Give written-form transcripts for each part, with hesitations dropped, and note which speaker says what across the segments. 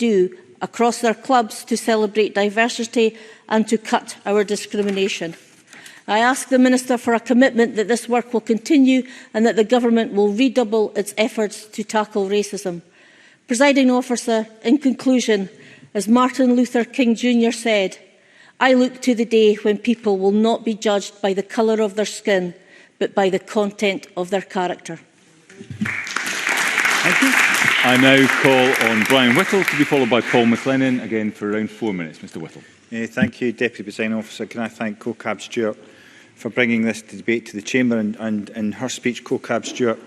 Speaker 1: do across their clubs to celebrate diversity and to cut our discrimination. I ask the Minister for a commitment that this work will continue and that the Government will redouble its efforts to tackle racism. Presiding Officer, in conclusion, as Martin Luther King Jr. said, I look to the day when people will not be judged by the colour of their skin, but by the content of their character.
Speaker 2: Thank you. I now call on Brian Whittle to be followed by Paul McLennan, again for around 4 minutes. Mr Whittle.
Speaker 3: Thank you, Deputy Presiding Officer. Can I thank Co-Cab Stewart for bringing this debate to the Chamber? And in her speech, Co-Cab Stewart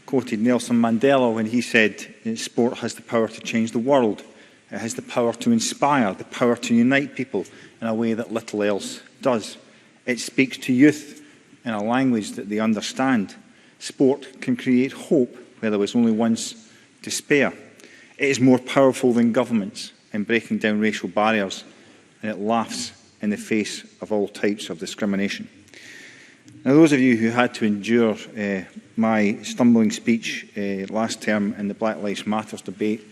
Speaker 3: quoted Nelson Mandela when he said, sport has the power to change the world. It has the power to inspire, the power to unite people in a way that little else does. It speaks to youth in a language that they understand. Sport can create hope where there was only once despair. It is more powerful than governments in breaking down racial barriers, and it laughs in the face of all types of discrimination. Now, those of you who had to endure my stumbling speech last term in the Black Lives Matter debate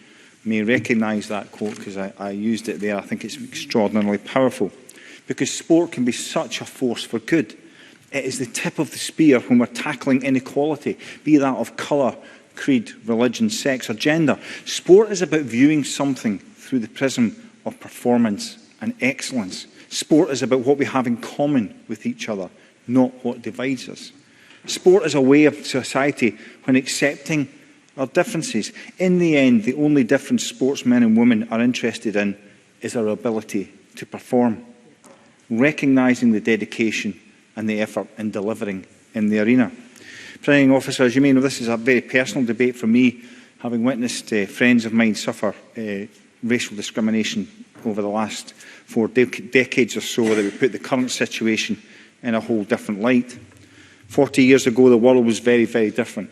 Speaker 3: may recognise that quote because I used it there. I think it's extraordinarily powerful because sport can be such a force for good. It is the tip of the spear when we're tackling inequality, be that of colour, creed, religion, sex or gender. Sport is about viewing something through the prism of performance and excellence. Sport is about what we have in common with each other, not what divides us. Sport is a way of society when accepting our differences. In the end, the only difference sportsmen and women are interested in is our ability to perform, recognising the dedication and the effort in delivering in the arena. Presiding Officer, as you may know, this is a very personal debate for me, having witnessed friends of mine suffer racial discrimination over the last 4 decades or so that would put the current situation in a whole different light. 40 years ago, the world was very, very different.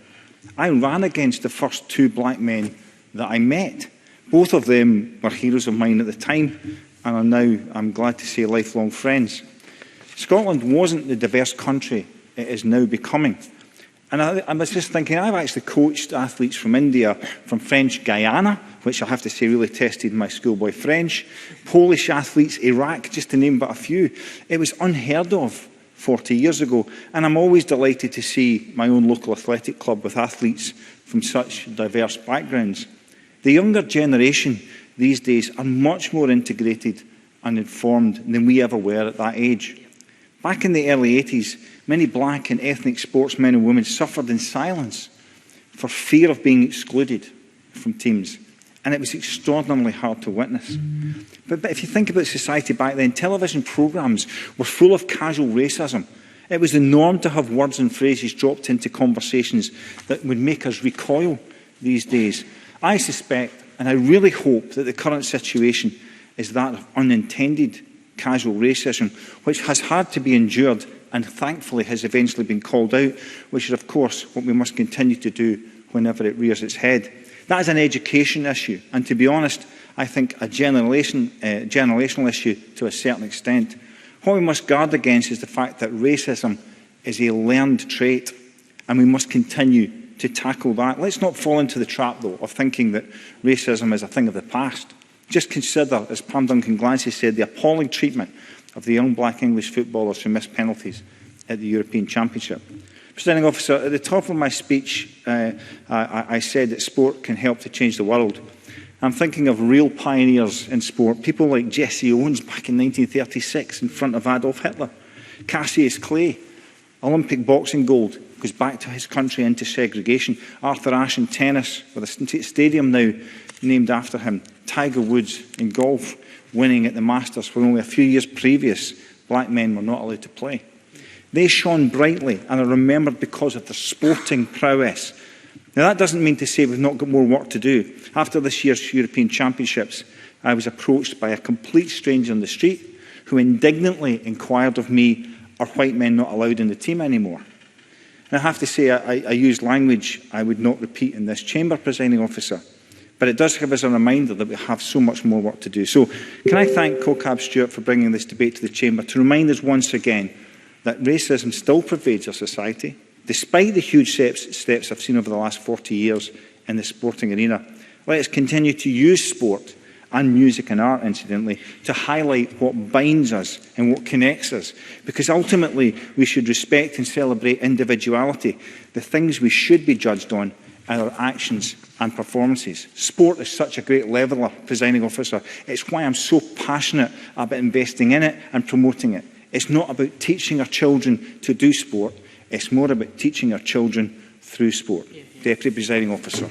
Speaker 3: I ran against the first 2 black men that I met. Both of them were heroes of mine at the time and are now, I'm glad to say, lifelong friends. Scotland wasn't the diverse country it is now becoming. And I was just thinking, I've actually coached athletes from India, from French Guyana, which I have to say really tested my schoolboy French, Polish athletes, Iraq, just to name but a few. It was unheard of 40 years ago, and I'm always delighted to see my own local athletic club with athletes from such diverse backgrounds. The younger generation these days are much more integrated and informed than we ever were at that age. Back in the early 80s, many black and ethnic sportsmen and women suffered in silence for fear of being excluded from teams, and it was extraordinarily hard to witness. But if you think about society back then, television programmes were full of casual racism. It was the norm to have words and phrases dropped into conversations that would make us recoil these days. I suspect, and I really hope, that the current situation is that of unintended casual racism, which has had to be endured and thankfully has eventually been called out, which is, of course, what we must continue to do whenever it rears its head. That is an education issue, and to be honest, I think a generational issue to a certain extent. What we must guard against is the fact that racism is a learned trait, and we must continue to tackle that. Let's not fall into the trap, though, of thinking that racism is a thing of the past. Just consider, as Pam Duncan-Glancy said, the appalling treatment of the young black English footballers who missed penalties at the European Championship. Presiding Officer, at the top of my speech, I said that sport can help to change the world. I'm thinking of real pioneers in sport, people like Jesse Owens back in 1936 in front of Adolf Hitler. Cassius Clay, Olympic boxing gold, goes back to his country into segregation. Arthur Ashe in tennis, with a stadium now named after him. Tiger Woods in golf, winning at the Masters, where only a few years previous black men were not allowed to play. They shone brightly and are remembered because of their sporting prowess. Now, that doesn't mean to say we've not got more work to do. After this year's European Championships, I was approached by a complete stranger on the street who indignantly inquired of me, are white men not allowed in the team anymore? And I have to say, I used language I would not repeat in this chamber, Presiding Officer, but it does give us a reminder that we have so much more work to do. So can I thank Co-Cab Stewart for bringing this debate to the chamber to remind us once again that racism still pervades our society, despite the huge steps I've seen over the last 40 years in the sporting arena. Let us continue to use sport and music and art, incidentally, to highlight what binds us and what connects us. Because ultimately, we should respect and celebrate individuality. The things we should be judged on are our actions and performances. Sport is such a great leveller, presiding officer. It's why I'm so passionate about investing in it and promoting it. It's not about teaching our children to do sport. It's more about teaching our children through sport. Deputy Presiding Officer.